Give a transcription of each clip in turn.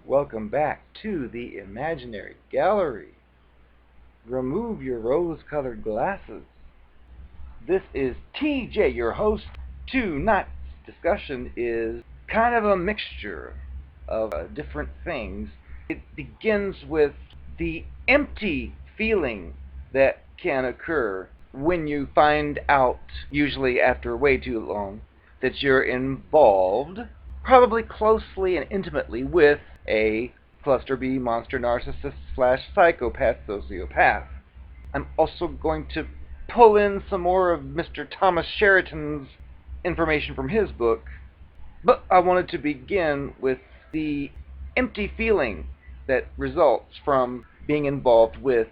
Welcome back to the Imaginary Gallery. Remove your rose-colored glasses. This is TJ, your host. Tonight's discussion is kind of a mixture of different things. It begins with the empty feeling that can occur when you find out, usually after way too long, that you're involved, probably closely and intimately, with a cluster B monster narcissist / psychopath sociopath. I'm also going to pull in some more of Mr. Thomas Sheridan's information from his book, but I wanted to begin with the empty feeling that results from being involved with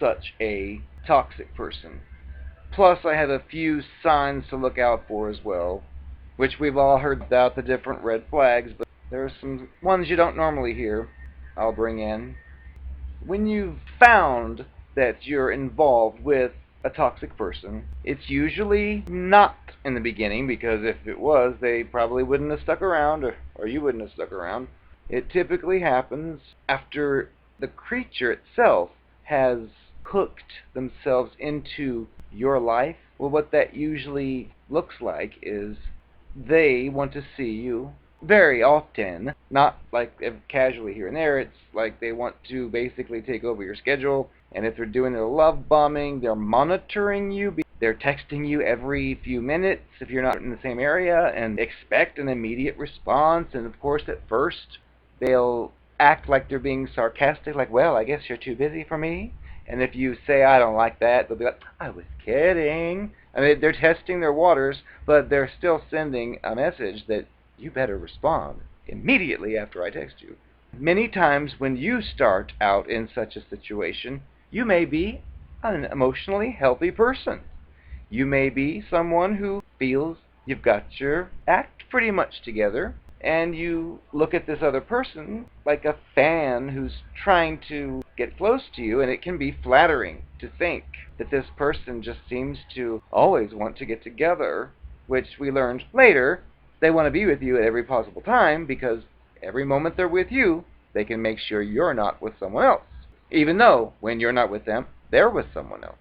such a toxic person. Plus, I have a few signs to look out for as well, which we've all heard about, the different red flags, but there are some ones you don't normally hear I'll bring in. When you've found that you're involved with a toxic person, it's usually not in the beginning, because if it was, they probably wouldn't have stuck around, or you wouldn't have stuck around. It typically happens after the creature itself has hooked themselves into your life. Well, what that usually looks like is they want to see you very often, not like casually here and there. It's like they want to basically take over your schedule, and if they're doing their love bombing, they're monitoring you. They're texting you every few minutes if you're not in the same area, and expect an immediate response. And of course, at first, they'll act like they're being sarcastic, like, well, I guess you're too busy for me. And if you say, I don't like that, they'll be like, I was kidding. I mean, they're testing their waters, but they're still sending a message that you better respond immediately after I text you. Many times when you start out in such a situation, you may be an emotionally healthy person. You may be someone who feels you've got your act pretty much together, and you look at this other person like a fan who's trying to get close to you, and it can be flattering to think that this person just seems to always want to get together, which we learned later, they want to be with you at every possible time, because every moment they're with you, they can make sure you're not with someone else, even though when you're not with them, they're with someone else.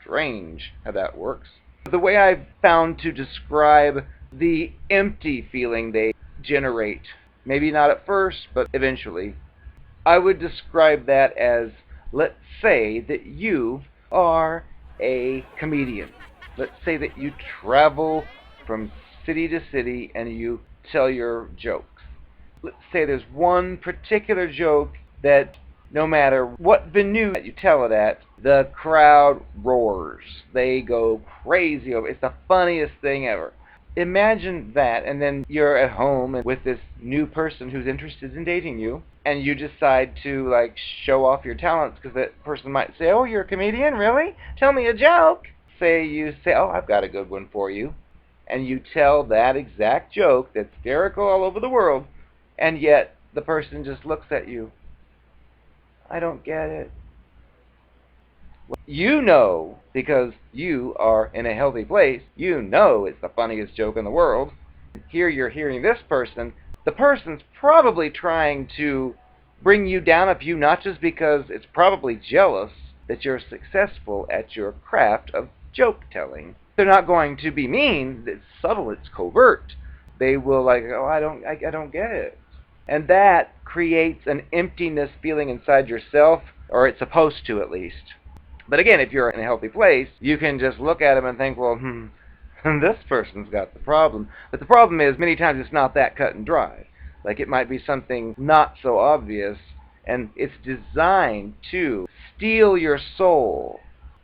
Strange how that works. The way I've found to describe the empty feeling they generate, maybe not at first, but eventually, I would describe that as, let's say that you are a comedian. Let's say that you travel from city to city and you tell your jokes. Let's say there's one particular joke that no matter what venue that you tell it at, the crowd roars. They go crazy over it. It's the funniest thing ever. Imagine that, and then you're at home with this new person who's interested in dating you, and you decide to show off your talents, because that person might say, oh, you're a comedian, really? Tell me a joke. You say, oh, I've got a good one for you. And you tell that exact joke that's hysterical all over the world, and yet the person just looks at you. I don't get it. You know, because you are in a healthy place, you know it's the funniest joke in the world. Here you're hearing this person. The person's probably trying to bring you down a few notches, because it's probably jealous that you're successful at your craft of joke telling. They're not going to be mean. It's subtle, it's covert. They will oh, I don't get it. And that creates an emptiness feeling inside yourself, or it's supposed to at least. But again, if you're in a healthy place, you can just look at them and think, well, this person's got the problem. But the problem is, many times it's not that cut and dry. It might be something not so obvious, and it's designed to steal your soul.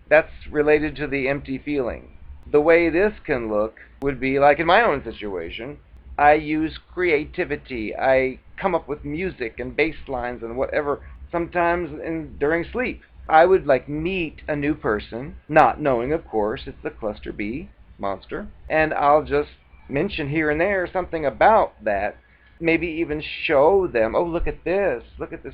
That's related to the empty feeling. The way this can look would be like in my own situation. I use creativity. I come up with music and bass lines and whatever, sometimes during sleep. I would meet a new person, not knowing, of course, it's the cluster B monster, and I'll just mention here and there something about that, maybe even show them, oh, look at this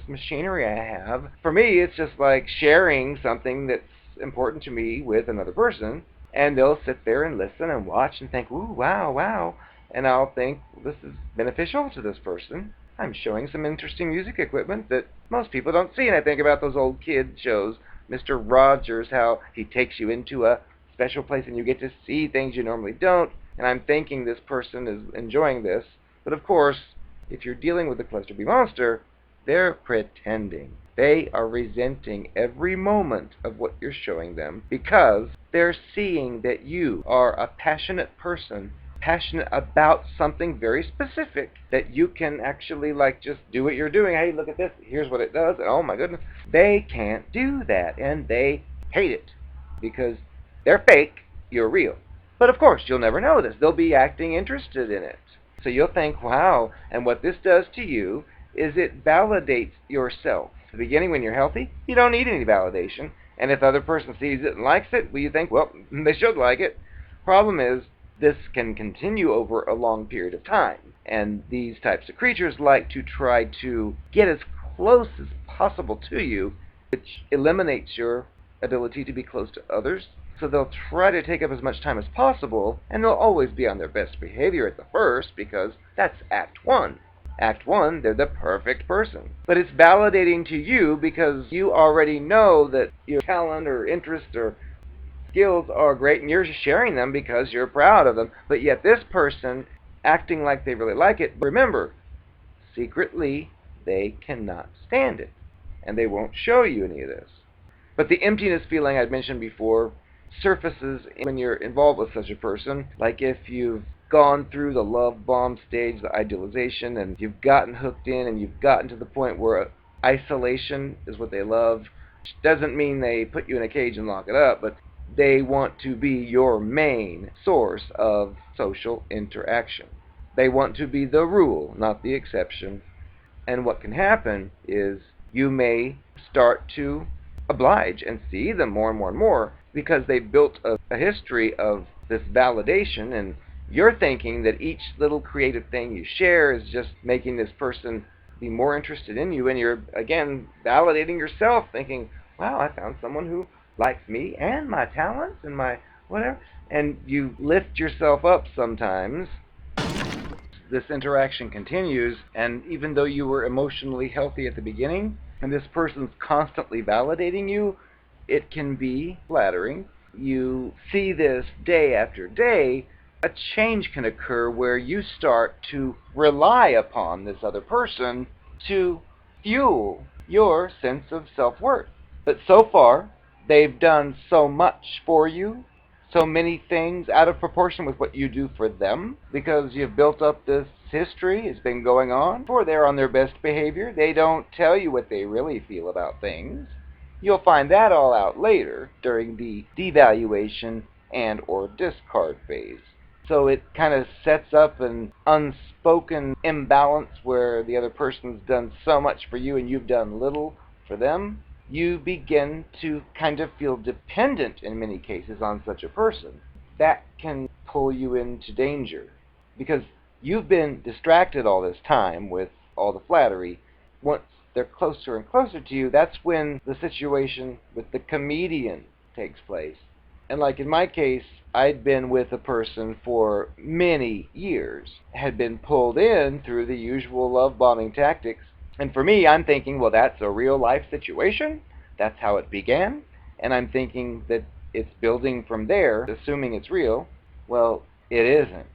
machinery I have. For me, it's just like sharing something that's important to me with another person, and they'll sit there and listen and watch and think, ooh, wow, and I'll think, well, this is beneficial to this person. I'm showing some interesting music equipment that most people don't see. And I think about those old kid shows, Mr. Rogers, how he takes you into a special place and you get to see things you normally don't. And I'm thinking this person is enjoying this. But of course, if you're dealing with the cluster B monster, they're pretending. They are resenting every moment of what you're showing them because they're seeing that you are a passionate person, passionate about something very specific, that you can actually just do what you're doing. Hey, look at this. Here's what it does. And oh my goodness. They can't do that, and they hate it because they're fake, you're real. But of course, you'll never know this. They'll be acting interested in it. So you'll think, wow, and what this does to you is it validates yourself. At the beginning, when you're healthy, you don't need any validation. And if the other person sees it and likes it, well, you think, well, they should like it. Problem is, this can continue over a long period of time. And these types of creatures like to try to get as close as possible to you, which eliminates your ability to be close to others. So they'll try to take up as much time as possible, and they'll always be on their best behavior at the first, because that's Act 1. Act 1, they're the perfect person. But it's validating to you because you already know that your talent or interest or skills are great, and you're sharing them because you're proud of them. But yet this person, acting like they really like it, remember, secretly, they cannot stand it, and they won't show you any of this. But the emptiness feeling I'd mentioned before surfaces when you're involved with such a person, like if you've gone through the love bomb stage, the idealization, and you've gotten hooked in and you've gotten to the point where isolation is what they love. Which doesn't mean they put you in a cage and lock it up, but they want to be your main source of social interaction. They want to be the rule, not the exception. And what can happen is you may start to oblige and see them more and more and more because they've built a history of this validation, and you're thinking that each little creative thing you share is just making this person be more interested in you, and you're, again, validating yourself, thinking, wow, I found someone who likes me and my talents and my whatever, and you lift yourself up sometimes. This interaction continues, and even though you were emotionally healthy at the beginning, and this person's constantly validating you, it can be flattering. You see this day after day, a change can occur where you start to rely upon this other person to fuel your sense of self-worth. But so far, they've done so much for you, so many things out of proportion with what you do for them, because you've built up this history. It's been going on. Before they're on their best behavior, they don't tell you what they really feel about things. You'll find that all out later during the devaluation and or discard phase. So it kind of sets up an unspoken imbalance where the other person's done so much for you and you've done little for them. You begin to kind of feel dependent in many cases on such a person. That can pull you into danger because you've been distracted all this time with all the flattery. Once they're closer and closer to you, that's when the situation with the comedian takes place. And like in my case, I'd been with a person for many years, had been pulled in through the usual love bombing tactics. And for me, I'm thinking, well, that's a real life situation. That's how it began. And I'm thinking that it's building from there, assuming it's real. Well, it isn't.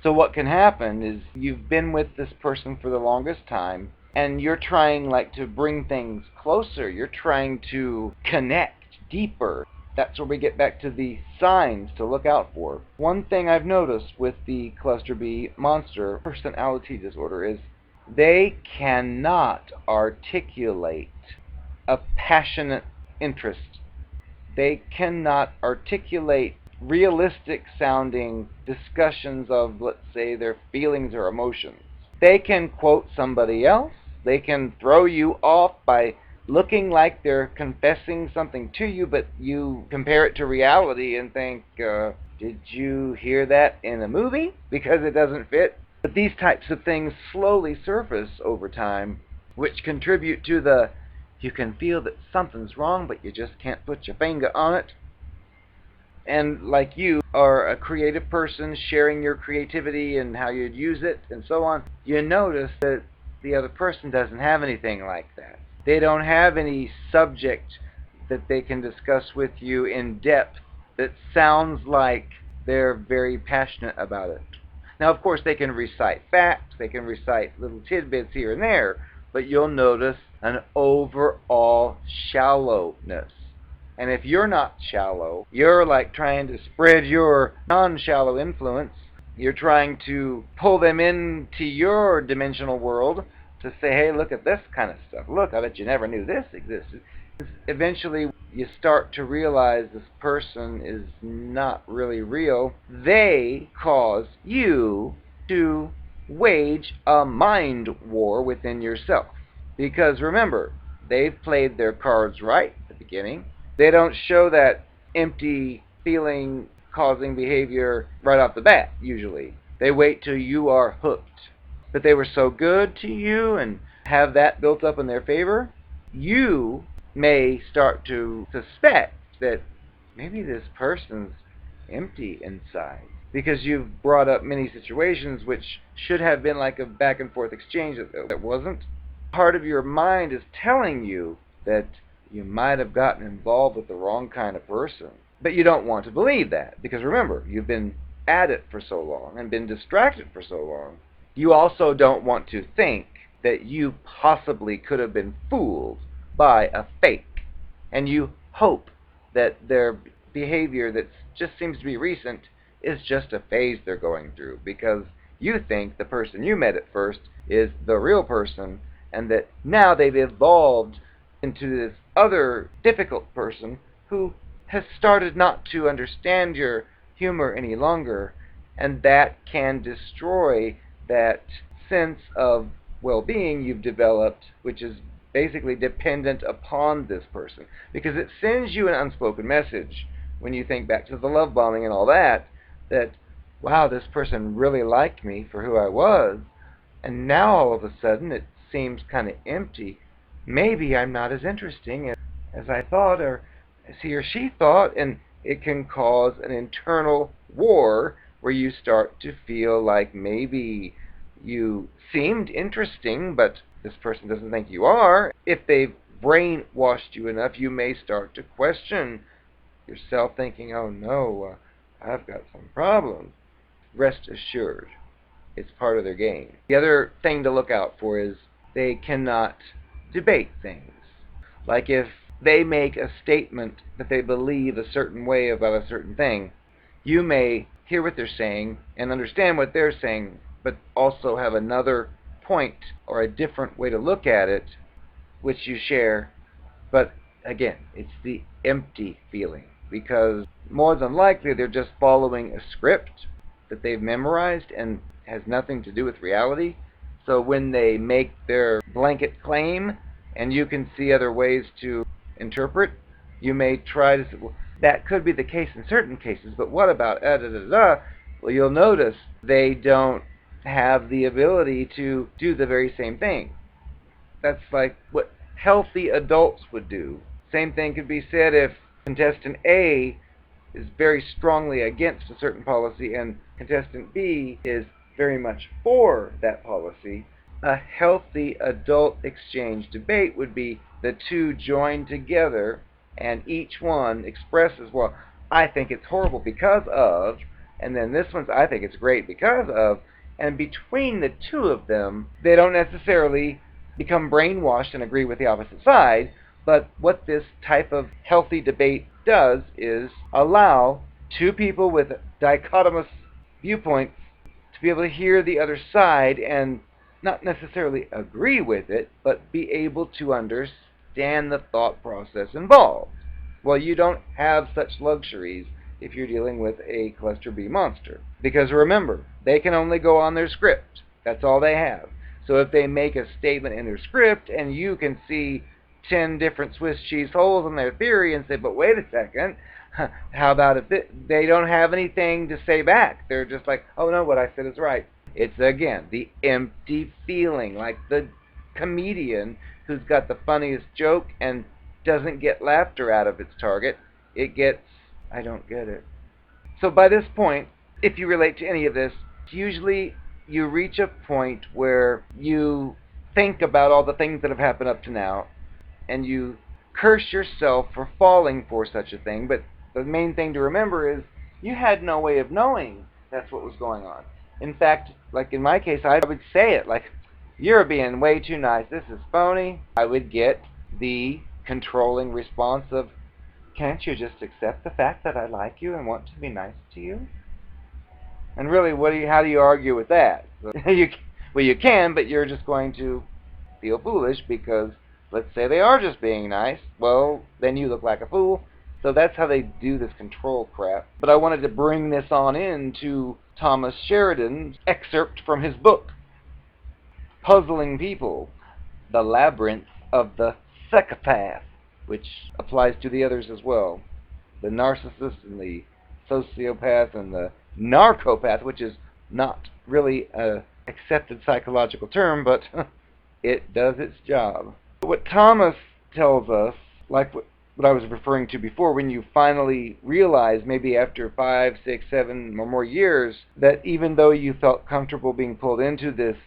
So what can happen is you've been with this person for the longest time, and you're trying to bring things closer. You're trying to connect deeper. That's where we get back to the signs to look out for. One thing I've noticed with the cluster B monster personality disorder is they cannot articulate a passionate interest. They cannot articulate realistic sounding discussions of, let's say, their feelings or emotions. They can quote somebody else. They can throw you off by looking like they're confessing something to you, but you compare it to reality and think, did you hear that in a movie? Because it doesn't fit. But these types of things slowly surface over time, which contribute to the, you can feel that something's wrong, but you just can't put your finger on it. And like you are a creative person sharing your creativity and how you'd use it and so on, you notice that the other person doesn't have anything like that. They don't have any subject that they can discuss with you in depth that sounds like they're very passionate about it. Now, of course, they can recite facts, they can recite little tidbits here and there, but you'll notice an overall shallowness. And if you're not shallow, you're like trying to spread your non-shallow influence. You're trying to pull them into your dimensional world to say, hey, look at this kind of stuff. Look, I bet you never knew this existed. Eventually, you start to realize this person is not really real. They cause you to wage a mind war within yourself. Because remember, they've played their cards right at the beginning. They don't show that empty feeling causing behavior right off the bat, usually. They wait till you are hooked. But they were so good to you and have that built up in their favor, you may start to suspect that maybe this person's empty inside. Because you've brought up many situations which should have been like a back and forth exchange that wasn't. Part of your mind is telling you that you might have gotten involved with the wrong kind of person. But you don't want to believe that, because remember, you've been at it for so long and been distracted for so long. You also don't want to think that you possibly could have been fooled by a fake. And you hope that their behavior that just seems to be recent is just a phase they're going through, because you think the person you met at first is the real person, and that now they've evolved into this other difficult person who has started not to understand your humor any longer, and that can destroy that sense of well-being you've developed, which is basically dependent upon this person, because it sends you an unspoken message when you think back to the love bombing and all that, that, wow, this person really liked me for who I was, and now all of a sudden it seems kind of empty. Maybe I'm not as interesting as I thought, or as he or she thought, and it can cause an internal war where you start to feel like maybe you seemed interesting, but this person doesn't think you are. If they've brainwashed you enough, you may start to question yourself, thinking, oh no, I've got some problems. Rest assured, it's part of their game. The other thing to look out for is they cannot debate things. Like if they make a statement that they believe a certain way about a certain thing, you may hear what they're saying and understand what they're saying, but also have another point or a different way to look at it, which you share. But again, it's the empty feeling, because more than likely they're just following a script that they've memorized and has nothing to do with reality. So when they make their blanket claim and you can see other ways to interpret, you may try to say, well, that could be the case in certain cases, but what about da-da-da-da? Well, you'll notice they don't have the ability to do the very same thing. That's like what healthy adults would do. Same thing could be said if contestant A is very strongly against a certain policy and contestant B is very much for that policy. A healthy adult exchange debate would be the two joined together and each one expresses, well, I think it's horrible because of, and then this one's, I think it's great because of, and between the two of them, they don't necessarily become brainwashed and agree with the opposite side, but what this type of healthy debate does is allow two people with dichotomous viewpoints to be able to hear the other side and not necessarily agree with it, but be able to understand the thought process involved. Well, you don't have such luxuries if you're dealing with a cluster B monster. Because remember, they can only go on their script. That's all they have. So if they make a statement in their script and you can see 10 different Swiss cheese holes in their theory and say, but wait a second, how about if they don't have anything to say back? They're just like, oh no, what I said is right. It's, again, the empty feeling, like the comedian who's got the funniest joke and doesn't get laughter out of its target. It gets, I don't get it. So by this point, if you relate to any of this, usually you reach a point where you think about all the things that have happened up to now, and you curse yourself for falling for such a thing. But the main thing to remember is you had no way of knowing that's what was going on. In fact, like in my case, I would say it like, you're being way too nice, this is phony. I would get the controlling response of, can't you just accept the fact that I like you and want to be nice to you? And really, how do you argue with that? Well, you can, but you're just going to feel foolish because, let's say they are just being nice. Well, then you look like a fool. So that's how they do this control crap. But I wanted to bring this on into Thomas Sheridan's excerpt from his book, Puzzling People, The Labyrinth of the Psychopath, which applies to the others as well. The Narcissist and the Sociopath and the Narcopath, which is not really an accepted psychological term, but it does its job. What Thomas tells us, like what I was referring to before, when you finally realize, maybe after 5, 6, 7 or more years, that even though you felt comfortable being pulled into this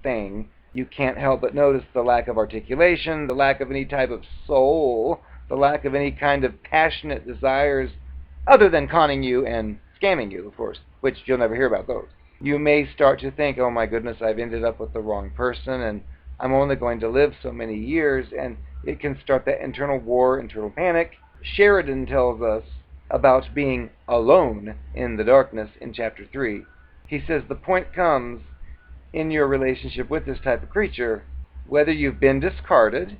thing, you can't help but notice the lack of articulation, the lack of any type of soul, the lack of any kind of passionate desires other than conning you and scamming you, of course, which you'll never hear about those. You may start to think, oh my goodness, I've ended up with the wrong person and I'm only going to live so many years, and it can start that internal war, internal panic. Sheridan tells us about being alone in the darkness in chapter 3. He says the point comes in your relationship with this type of creature, whether you've been discarded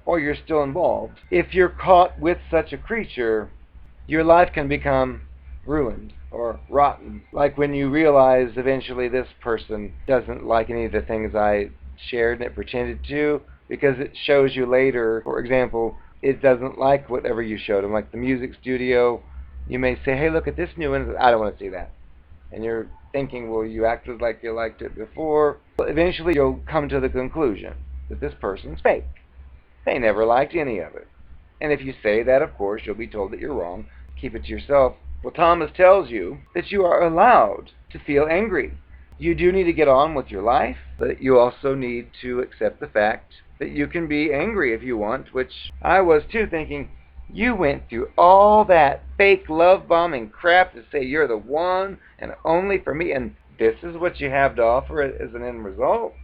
or you're still involved. If you're caught with such a creature, your life can become ruined or rotten. Like when you realize eventually this person doesn't like any of the things I shared and it pretended to, because it shows you later, for example, it doesn't like whatever you showed them. Like the music studio, you may say, hey, look at this new one. I don't want to see that. And you're thinking, well, you acted like you liked it before. But eventually you'll come to the conclusion that this person's fake. They never liked any of it. And if you say that, of course, you'll be told that you're wrong. Keep it to yourself. Well, Thomas tells you that you are allowed to feel angry. You do need to get on with your life, but you also need to accept the fact that you can be angry if you want, which I was too, thinking, you went through all that fake love-bombing crap to say you're the one and only for me, and this is what you have to offer as an end result?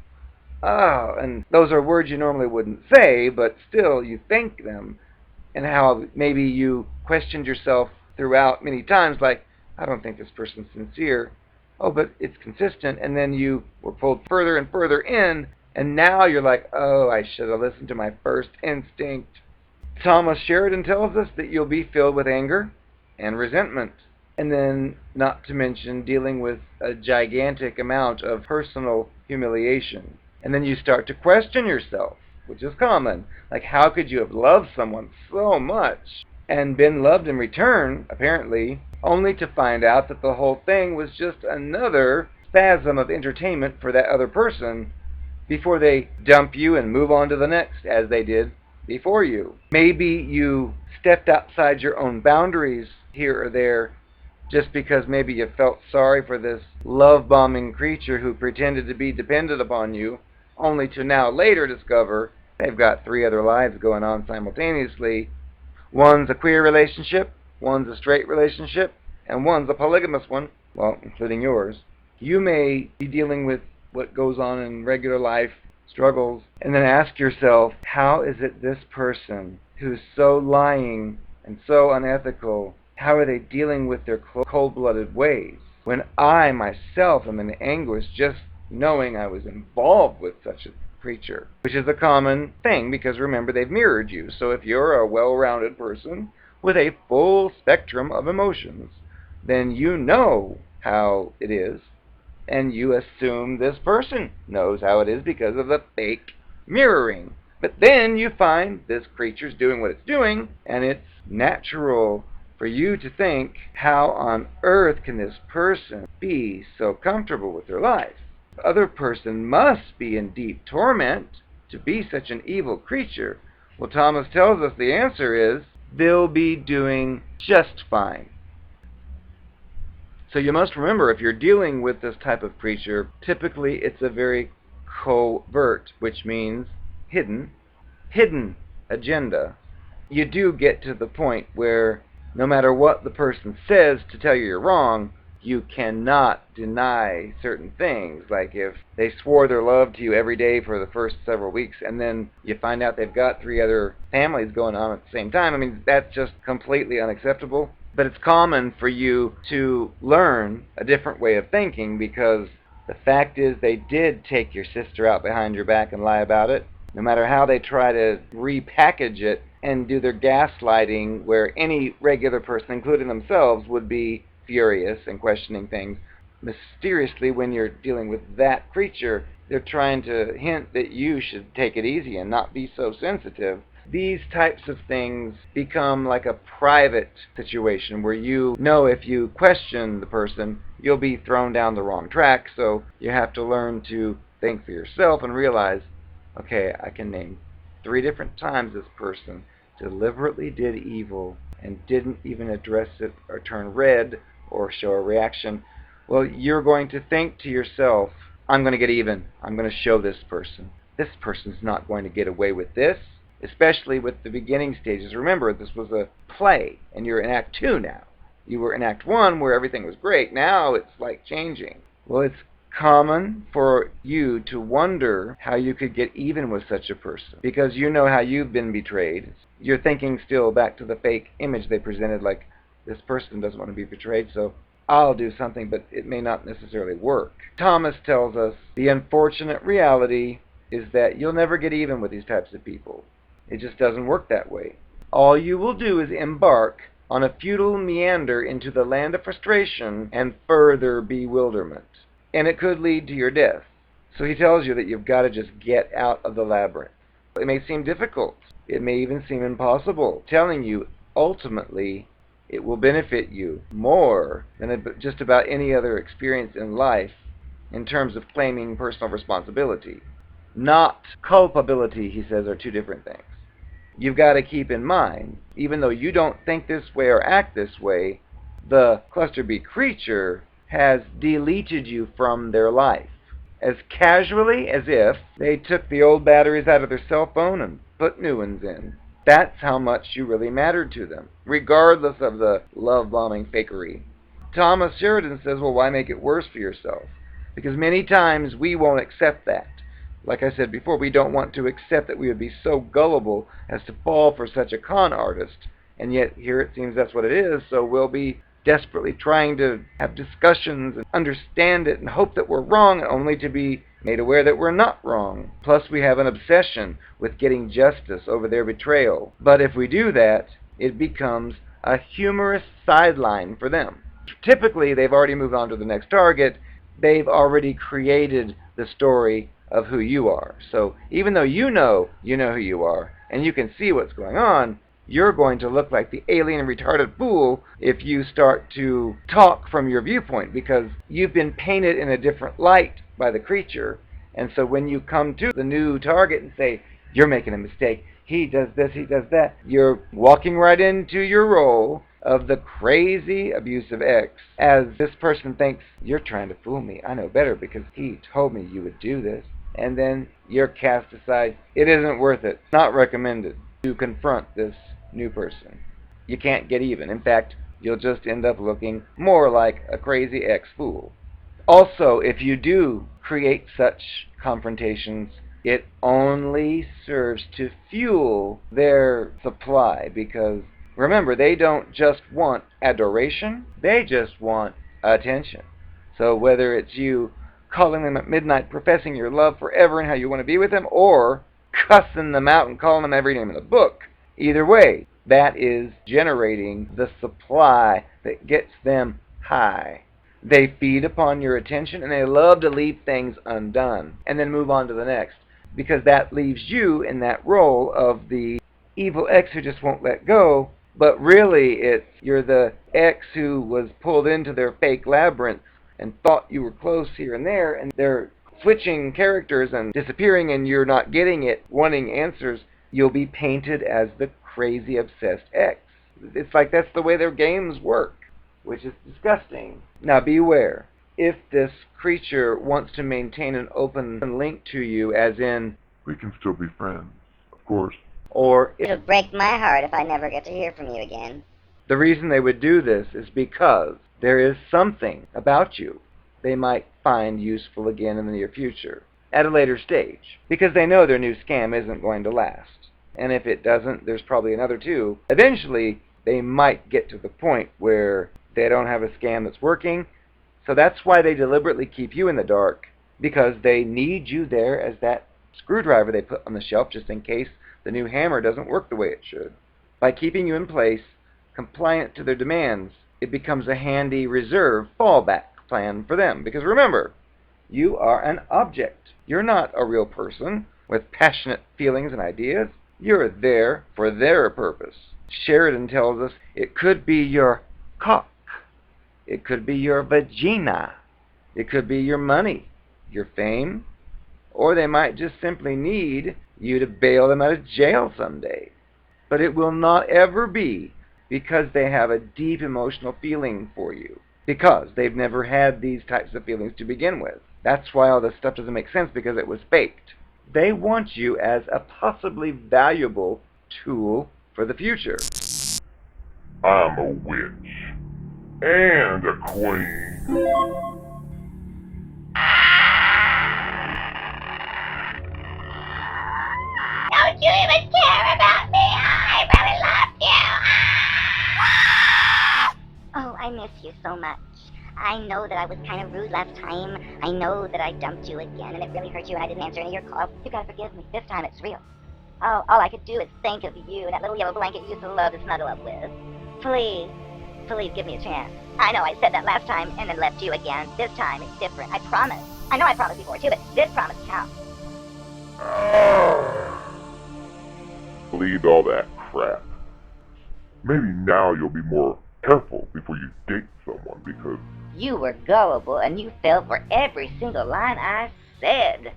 Oh, and those are words you normally wouldn't say, but still you think them, and how maybe you questioned yourself throughout many times, like, I don't think this person's sincere. Oh, but it's consistent, and then you were pulled further and further in, and now you're like, oh, I should have listened to my first instinct. Thomas Sheridan tells us that you'll be filled with anger and resentment, and then not to mention dealing with a gigantic amount of personal humiliation. And then you start to question yourself, which is common. Like, how could you have loved someone so much and been loved in return, apparently, only to find out that the whole thing was just another spasm of entertainment for that other person before they dump you and move on to the next, as they did before you. Maybe you stepped outside your own boundaries here or there just because maybe you felt sorry for this love-bombing creature who pretended to be dependent upon you, only to now later discover they've got 3 other lives going on simultaneously. One's a queer relationship, one's a straight relationship, and one's a polygamous one, well, including yours. You may be dealing with what goes on in regular life, struggles, and then ask yourself, how is it this person who's so lying and so unethical, how are they dealing with their cold-blooded ways? When I myself am in anguish just knowing I was involved with such a creature, which is a common thing because remember, they've mirrored you. So if you're a well-rounded person with a full spectrum of emotions, then you know how it is, and you assume this person knows how it is because of the fake mirroring. But then you find this creature's doing what it's doing, and it's natural for you to think, how on earth can this person be so comfortable with their life? The other person must be in deep torment to be such an evil creature. Well, Thomas tells us the answer is, they'll be doing just fine. So you must remember, if you're dealing with this type of creature, typically it's a very covert, which means hidden agenda, you do get to the point where no matter what the person says to tell you you're wrong, you cannot deny certain things. Like if they swore their love to you every day for the first several weeks and then you find out they've got 3 other families going on at the same time, I mean, that's just completely unacceptable. But it's common for you to learn a different way of thinking, because the fact is they did take your sister out behind your back and lie about it. No matter how they try to repackage it and do their gaslighting, where any regular person, including themselves, would be furious and questioning things, mysteriously when you're dealing with that creature, they're trying to hint that you should take it easy and not be so sensitive. These types of things become like a private situation where you know if you question the person, you'll be thrown down the wrong track, so you have to learn to think for yourself and realize, okay, I can name 3 different times this person deliberately did evil and didn't even address it or turn red or show a reaction. Well, you're going to think to yourself, I'm going to get even. I'm going to show this person. This person's not going to get away with this, especially with the beginning stages. Remember, this was a play, and you're in Act 2 now. You were in Act 1 where everything was great. Now it's like changing. Well, it's common for you to wonder how you could get even with such a person, because you know how you've been betrayed. You're thinking still back to the fake image they presented, like, this person doesn't want to be betrayed, so I'll do something, but it may not necessarily work. Thomas tells us the unfortunate reality is that you'll never get even with these types of people. It just doesn't work that way. All you will do is embark on a futile meander into the land of frustration and further bewilderment. And it could lead to your death. So he tells you that you've got to just get out of the labyrinth. It may seem difficult. It may even seem impossible, telling you ultimately it will benefit you more than just about any other experience in life in terms of claiming personal responsibility. Not culpability, he says, are 2 different things. You've got to keep in mind, even though you don't think this way or act this way, the cluster B creature has deleted you from their life as casually as if they took the old batteries out of their cell phone and put new ones in. That's how much you really mattered to them, regardless of the love-bombing fakery. Thomas Sheridan says, well, why make it worse for yourself? Because many times we won't accept that. Like I said before, we don't want to accept that we would be so gullible as to fall for such a con artist. And yet here it seems that's what it is, so we'll be desperately trying to have discussions and understand it and hope that we're wrong, only to be made aware that we're not wrong. Plus we have an obsession with getting justice over their betrayal. But if we do that, it becomes a humorous sideline for them. Typically they've already moved on to the next target. They've already created the story of who you are. So even though you know who you are and you can see what's going on, you're going to look like the alien and retarded fool if you start to talk from your viewpoint, because you've been painted in a different light by the creature. And so when you come to the new target and say, you're making a mistake, he does this, he does that, you're walking right into your role of the crazy abusive ex, as this person thinks, you're trying to fool me, I know better because he told me you would do this. And then you're cast aside. It isn't worth it. Not recommended to confront this new person. You can't get even. In fact, you'll just end up looking more like a crazy ex-fool. Also, if you do create such confrontations, it only serves to fuel their supply, because remember, they don't just want adoration, they just want attention. So whether it's you calling them at midnight, professing your love forever and how you want to be with them, or cussing them out and calling them every name in the book, either way, that is generating the supply that gets them high. They feed upon your attention, and they love to leave things undone and then move on to the next, because that leaves you in that role of the evil ex who just won't let go, but really you're the ex who was pulled into their fake labyrinth and thought you were close here and there, and they're switching characters and disappearing, and you're not getting it, wanting answers. You'll be painted as the crazy obsessed ex. It's like that's the way their games work, which is disgusting. Now beware. if this creature wants to maintain an open link to you, as in, we can still be friends, of course. Or it'll break my heart if I never get to hear from you again. The reason they would do this is because there is something about you they might find useful again in the near future, at a later stage, because they know their new scam isn't going to last. And if it doesn't, there's probably another two. Eventually, they might get to the point where they don't have a scam that's working, so that's why they deliberately keep you in the dark, because they need you there as that screwdriver they put on the shelf just in case the new hammer doesn't work the way it should. By keeping you in place, compliant to their demands, it becomes a handy reserve fallback plan for them. Because remember, you are an object. You're not a real person with passionate feelings and ideas. You're there for their purpose. Sheridan tells us it could be your cock. It could be your vagina. It could be your money, your fame, or they might just simply need you to bail them out of jail someday. But it will not ever be because they have a deep emotional feeling for you, because they've never had these types of feelings to begin with. That's why all this stuff doesn't make sense, because it was faked. They want you as a possibly valuable tool for the future. I'm a witch. And a queen. Don't you even care about me? I really love you. Oh, I miss you so much. I know that I was kind of rude last time. I know that I dumped you again, and it really hurt you, and I didn't answer any of your calls. You gotta forgive me. This time it's real. Oh, all I could do is think of you and that little yellow blanket you used to love to snuggle up with. Please, please give me a chance. I know I said that last time and then left you again. This time it's different. I promise. I know I promised before too, but this promise counts. Believe all that crap. Maybe now you'll be more careful before you date someone, because you were gullible and you fell for every single line I said.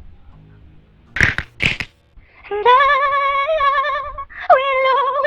And I will always